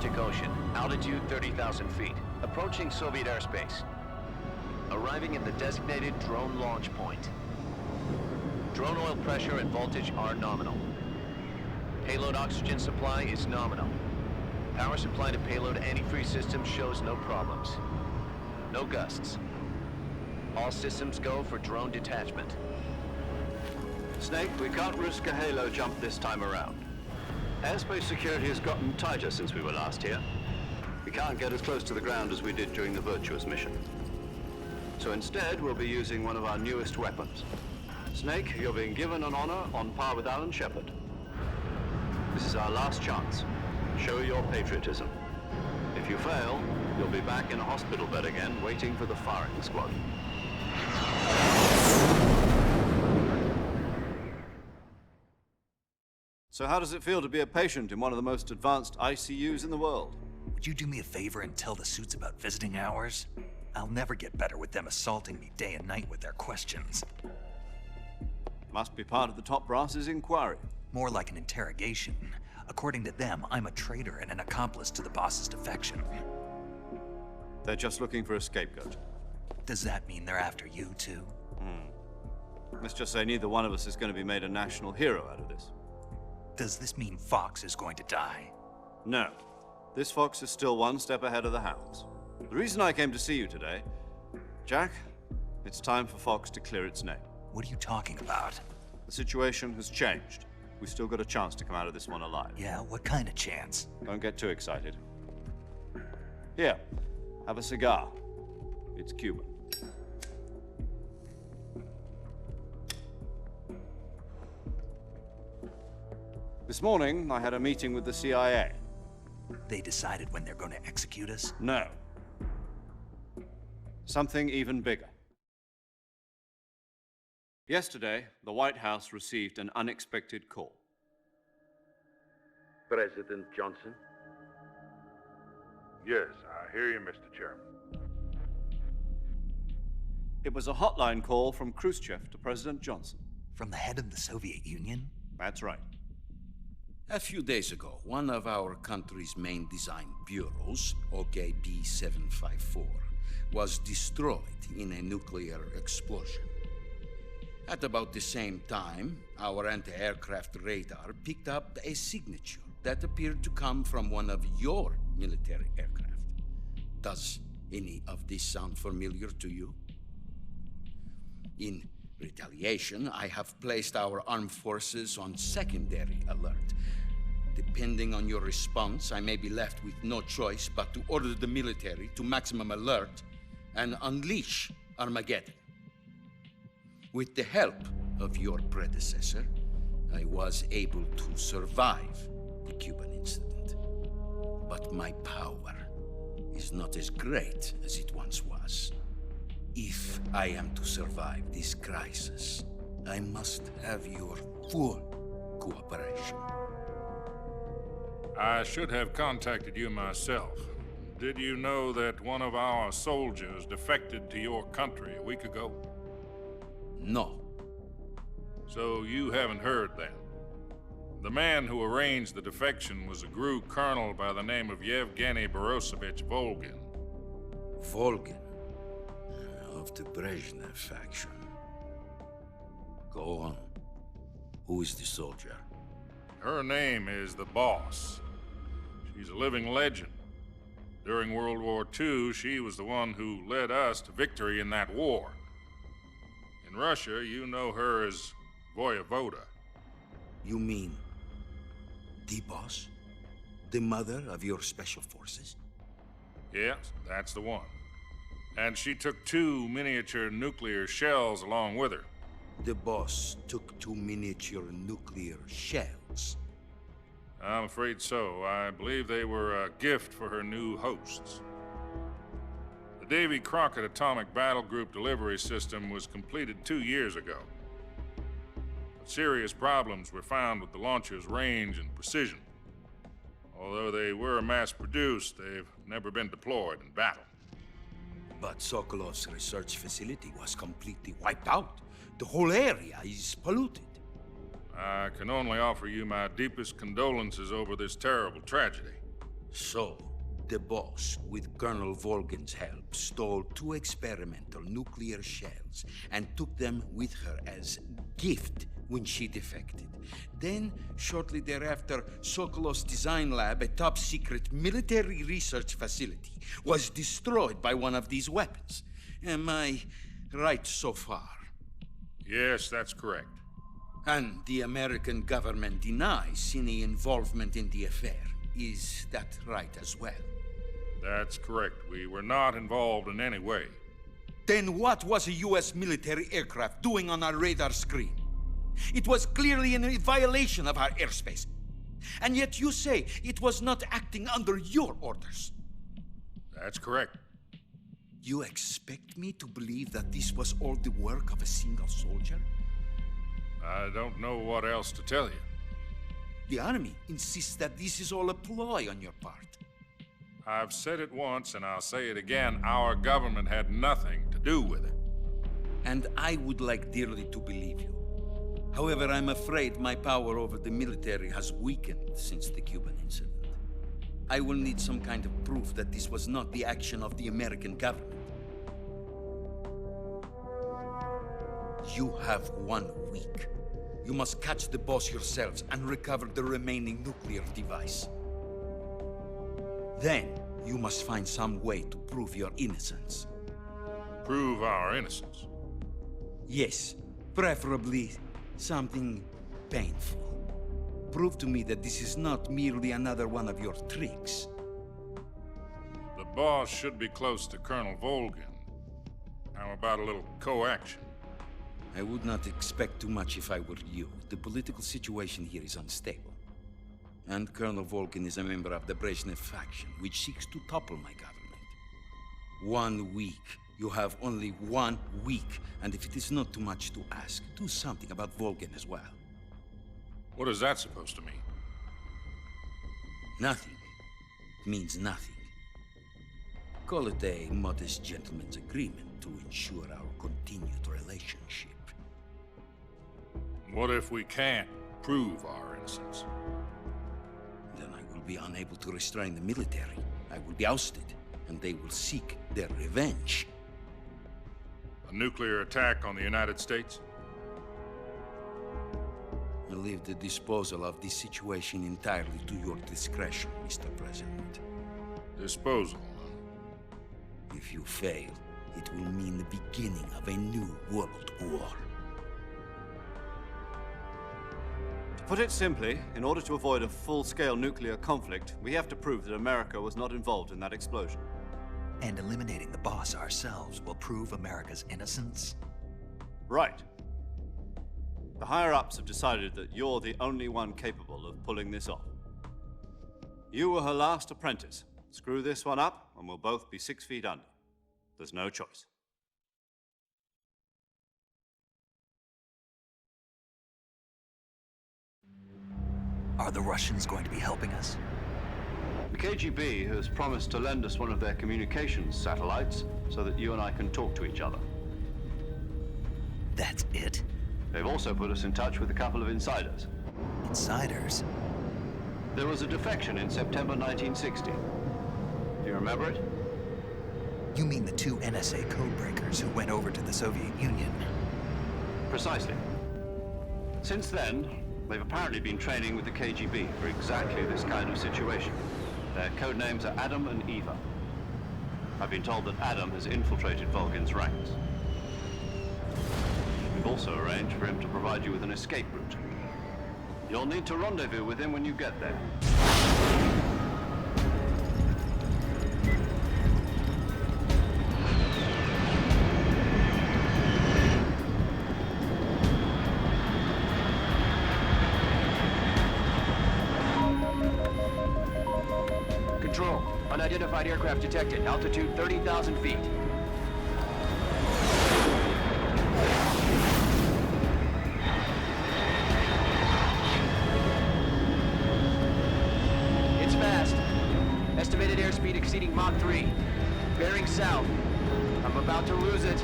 Arctic Ocean, altitude 30,000 feet, approaching Soviet airspace. Arriving at the designated drone launch point. Drone oil pressure and voltage are nominal. Payload oxygen supply is nominal. Power supply to payload antifreeze system shows no problems. No gusts. All systems go for drone detachment. Snake, we can't risk a halo jump this time around. Airspace security has gotten tighter since we were last here. We can't get as close to the ground as we did during the Virtuous mission. So instead, we'll be using one of our newest weapons. Snake, you're being given an honor on par with Alan Shepard. This is our last chance. Show your patriotism. If you fail, you'll be back in a hospital bed again, waiting for the firing squad. So how does it feel to be a patient in one of the most advanced ICUs in the world? Would you do me a favor and tell the suits about visiting hours? I'll never get better with them assaulting me day and night with their questions. Must be part of the top brass's inquiry. More like an interrogation. According to them, I'm a traitor and an accomplice to the boss's defection. They're just looking for a scapegoat. Does that mean they're after you, too? Let's just say neither one of us is going to be made a national hero out of this. Does this mean Fox is going to die? No. This Fox is still one step ahead of the Hounds. The reason I came to see you today, Jack, it's time for Fox to clear its name. What are you talking about? The situation has changed. We've still got a chance to come out of this one alive. Yeah, what kind of chance? Don't get too excited. Here, have a cigar. It's Cuban. This morning, I had a meeting with the CIA. They decided when they're going to execute us? No. Something even bigger. Yesterday, the White House received an unexpected call. President Johnson? Yes, I hear you, Mr. Chairman. It was a hotline call from Khrushchev to President Johnson. From the head of the Soviet Union? That's right. A few days ago, one of our country's main design bureaus, OKB 754, was destroyed in a nuclear explosion. At about the same time, our anti-aircraft radar picked up a signature that appeared to come from one of your military aircraft. Does any of this sound familiar to you? In retaliation, I have placed our armed forces on secondary alert. Depending on your response, I may be left with no choice but to order the military to maximum alert and unleash Armageddon. With the help of your predecessor, I was able to survive the Cuban incident. But my power is not as great as it once was. If I am to survive this crisis, I must have your full cooperation. I should have contacted you myself. Did you know that one of our soldiers defected to your country a week ago? No. So you haven't heard then. The man who arranged the defection was a GRU colonel by the name of Yevgeny Borisovich Volgin. Volgin, of the Brezhnev faction. Go on. Who is the soldier? Her name is the Boss. She's a living legend. During World War II, she was the one who led us to victory in that war. In Russia, you know her as Voyevoda. You mean the Boss? The mother of your special forces? Yes, that's the one. And she took 2 miniature nuclear shells along with her. The Boss took 2 miniature nuclear shells. I'm afraid so. I believe they were a gift for her new hosts. The Davy Crockett Atomic Battle Group delivery system was completed 2 years ago. But serious problems were found with the launcher's range and precision. Although they were mass-produced, they've never been deployed in battle. But Sokolov's research facility was completely wiped out. The whole area is polluted. I can only offer you my deepest condolences over this terrible tragedy. So, the boss, with Colonel Volgin's help, stole 2 experimental nuclear shells and took them with her as gift when she defected. Then, shortly thereafter, Sokolov's design lab, a top-secret military research facility, was destroyed by one of these weapons. Am I right so far? Yes, that's correct. And the American government denies any involvement in the affair. Is that right as well? That's correct. We were not involved in any way. Then what was a U.S. military aircraft doing on our radar screen? It was clearly in a violation of our airspace. And yet you say it was not acting under your orders. That's correct. You expect me to believe that this was all the work of a single soldier? I don't know what else to tell you. The Army insists that this is all a ploy on your part. I've said it once and I'll say it again. Our government had nothing to do with it. And I would like dearly to believe you. However, I'm afraid my power over the military has weakened since the Cuban incident. I will need some kind of proof that this was not the action of the American government. You have 1 week. You must catch the boss yourselves and recover the remaining nuclear device. Then, you must find some way to prove your innocence. Prove our innocence. Yes, preferably something painful. Prove to me that this is not merely another one of your tricks. The boss should be close to Colonel Volgin. How about a little co-action? I would not expect too much if I were you. The political situation here is unstable. And Colonel Volgin is a member of the Brezhnev faction, which seeks to topple my government. 1 week. You have only 1 week. And if it is not too much to ask, do something about Volgin as well. What is that supposed to mean? Nothing. It means nothing. Call it a modest gentleman's agreement to ensure our continued relationship. What if we can't prove our innocence? Then I will be unable to restrain the military. I will be ousted, and they will seek their revenge. A nuclear attack on the United States? I leave the disposal of this situation entirely to your discretion, Mr. President. Disposal, huh? If you fail, it will mean the beginning of a new world war. To put it simply, in order to avoid a full-scale nuclear conflict, we have to prove that America was not involved in that explosion. And eliminating the boss ourselves will prove America's innocence? Right. The higher-ups have decided that you're the only one capable of pulling this off. You were her last apprentice. Screw this one up, and we'll both be 6 feet under. There's no choice. Are the Russians going to be helping us? The KGB has promised to lend us one of their communications satellites so that you and I can talk to each other. That's it? They've also put us in touch with a couple of insiders. Insiders? There was a defection in September 1960. Do you remember it? You mean the 2 NSA codebreakers who went over to the Soviet Union? Precisely. Since then, they've apparently been training with the KGB for exactly this kind of situation. Their code names are Adam and Eva. I've been told that Adam has infiltrated Volgin's ranks. We've also arranged for him to provide you with an escape route. You'll need to rendezvous with him when you get there. Control. Unidentified aircraft detected. Altitude 30,000 feet. It's fast. Estimated airspeed exceeding Mach 3. Bearing south. I'm about to lose it.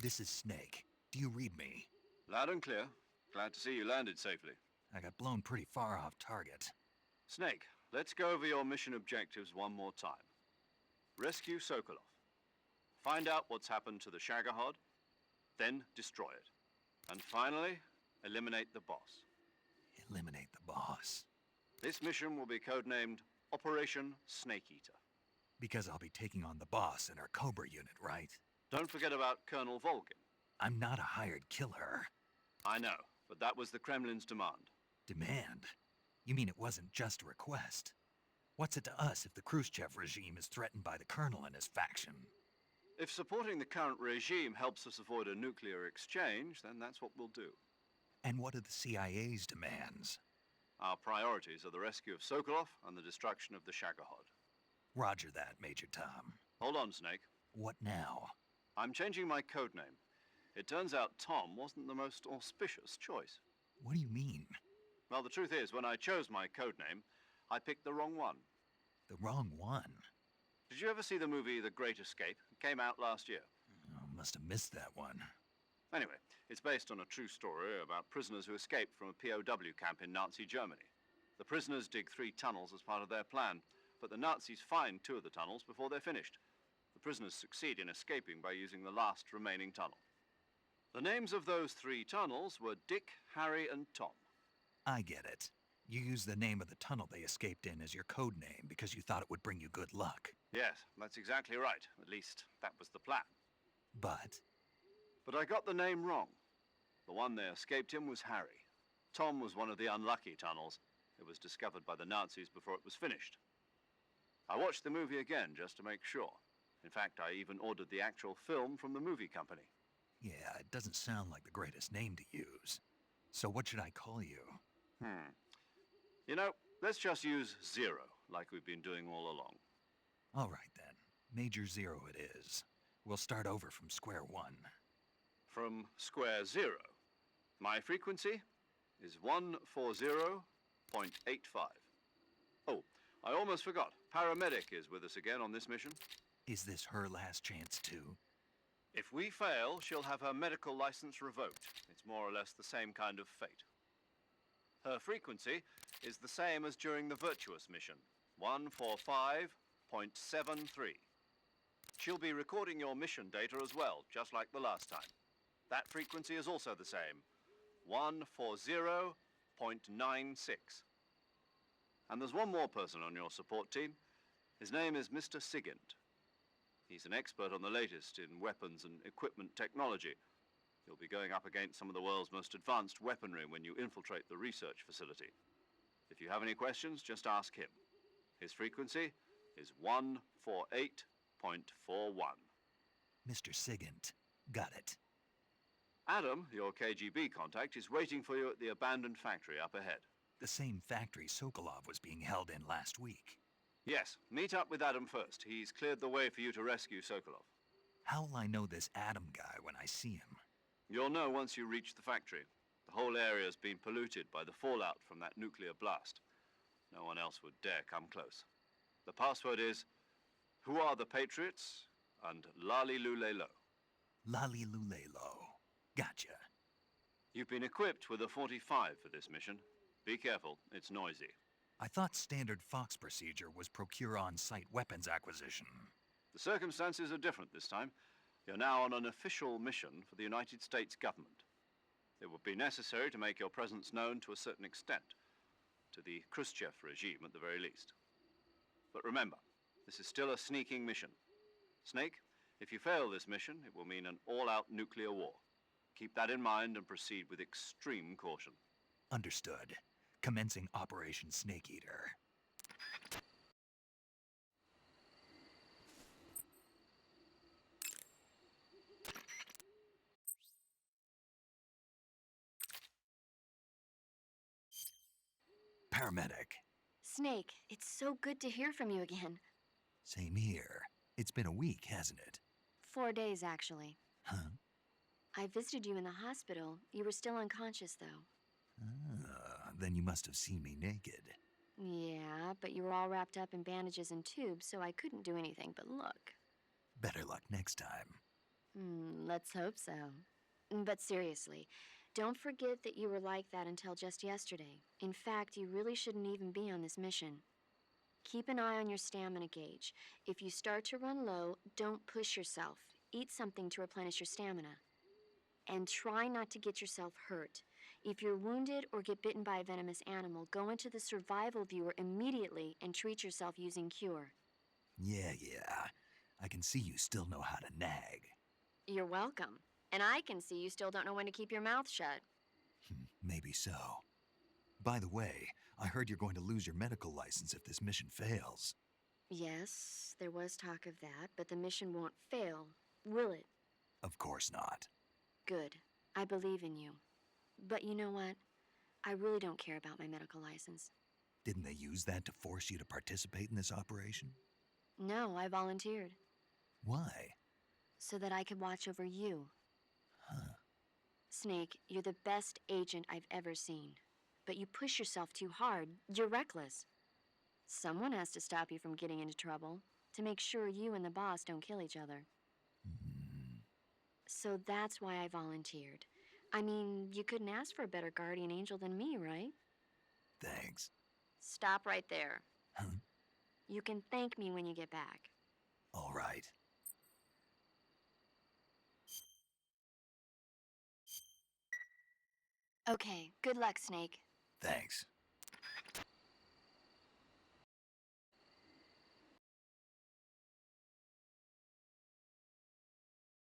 This is Snake. Do you read me? Loud and clear. Glad to see you landed safely. I got blown pretty far off target. Snake, let's go over your mission objectives one more time. Rescue Sokolov. Find out what's happened to the Shagahod, then destroy it. And finally, eliminate the boss. Eliminate the boss. This mission will be codenamed Operation Snake Eater. Because I'll be taking on the boss in our Cobra unit, right? Don't forget about Colonel Volgin. I'm not a hired killer. I know, but that was the Kremlin's demand. Demand? You mean it wasn't just a request? What's it to us if the Khrushchev regime is threatened by the Colonel and his faction? If supporting the current regime helps us avoid a nuclear exchange, then that's what we'll do. And what are the CIA's demands? Our priorities are the rescue of Sokolov and the destruction of the Shagahod. Roger that, Major Tom. Hold on, Snake. What now? I'm changing my codename. It turns out Tom wasn't the most auspicious choice. What do you mean? Well, the truth is, when I chose my codename, I picked the wrong one. The wrong one? Did you ever see the movie The Great Escape? It came out last year. Oh, must have missed that one. Anyway, it's based on a true story about prisoners who escaped from a POW camp in Nazi Germany. The prisoners dig 3 tunnels as part of their plan, but the Nazis find 2 of the tunnels before they're finished. The prisoners succeed in escaping by using the last remaining tunnel. The names of those 3 tunnels were Dick, Harry, and Tom. I get it. You used the name of the tunnel they escaped in as your code name because you thought it would bring you good luck. Yes, that's exactly right. At least, that was the plan. But But I got the name wrong. The one they escaped in was Harry. Tom was one of the unlucky tunnels. It was discovered by the Nazis before it was finished. I watched the movie again just to make sure. In fact, I even ordered the actual film from the movie company. yeah, it doesn't sound like the greatest name to use. So what should I call you? You know, let's just use Zero, like we've been doing all along. All right then. Major Zero it is. We'll start over from square one. From square 0. My frequency is 140.85. Oh, I almost forgot. Paramedic is with us again on this mission. Is this her last chance too? If we fail, she'll have her medical license revoked. It's more or less the same kind of fate. Her frequency is the same as during the Virtuous mission, 145.73. She'll be recording your mission data as well, just like the last time. That frequency is also the same, 140.96. And there's one more person on your support team. His name is Mr. Sigint. He's an expert on the latest in weapons and equipment technology. You'll be going up against some of the world's most advanced weaponry when you infiltrate the research facility. If you have any questions, just ask him. His frequency is 148.41. Mr. Sigint. Got it. Adam, your KGB contact, is waiting for you at the abandoned factory up ahead. The same factory Sokolov was being held in last week. Yes, meet up with Adam first. He's cleared the way for you to rescue Sokolov. How'll I know this Adam guy when I see him? You'll know once you reach the factory. The whole area's been polluted by the fallout from that nuclear blast. No one else would dare come close. The password is, "Who are the Patriots?" and Lali Lulelo. Lali Lulelo. Gotcha. You've been equipped with a 45 for this mission. Be careful, it's noisy. I thought standard Fox procedure was procure on-site weapons acquisition. The circumstances are different this time. You're now on an official mission for the United States government. It would be necessary to make your presence known to a certain extent, to the Khrushchev regime at the very least. But remember, this is still a sneaking mission. Snake, if you fail this mission, it will mean an all-out nuclear war. Keep that in mind and proceed with extreme caution. Understood. Commencing Operation Snake Eater. Paramedic. Snake, it's so good to hear from you again. Same here. It's been a week, hasn't it? 4 days, actually. Huh? I visited you in the hospital. You were still unconscious, though. Then you must have seen me naked. Yeah, but you were all wrapped up in bandages and tubes, so I couldn't do anything but look. Better luck next time. Let's hope so. But seriously, don't forget that you were like that until just yesterday. In fact, you really shouldn't even be on this mission. Keep an eye on your stamina gauge. If you start to run low, don't push yourself. Eat something to replenish your stamina. And try not to get yourself hurt. If you're wounded or get bitten by a venomous animal, go into the survival viewer immediately and treat yourself using Cure. Yeah. I can see you still know how to nag. You're welcome. And I can see you still don't know when to keep your mouth shut. Maybe so. By the way, I heard you're going to lose your medical license if this mission fails. Yes, there was talk of that, but the mission won't fail, will it? Of course not. Good. I believe in you. But you know what? I really don't care about my medical license. Didn't they use that to force you to participate in this operation? No, I volunteered. Why? So that I could watch over you. Huh. Snake, you're the best agent I've ever seen. But you push yourself too hard. You're reckless. Someone has to stop you from getting into trouble, to make sure you and the boss don't kill each other. So that's why I volunteered. I mean, you couldn't ask for a better guardian angel than me, right? Thanks. Stop right there. Huh? You can thank me when you get back. All right. Okay, good luck, Snake. Thanks.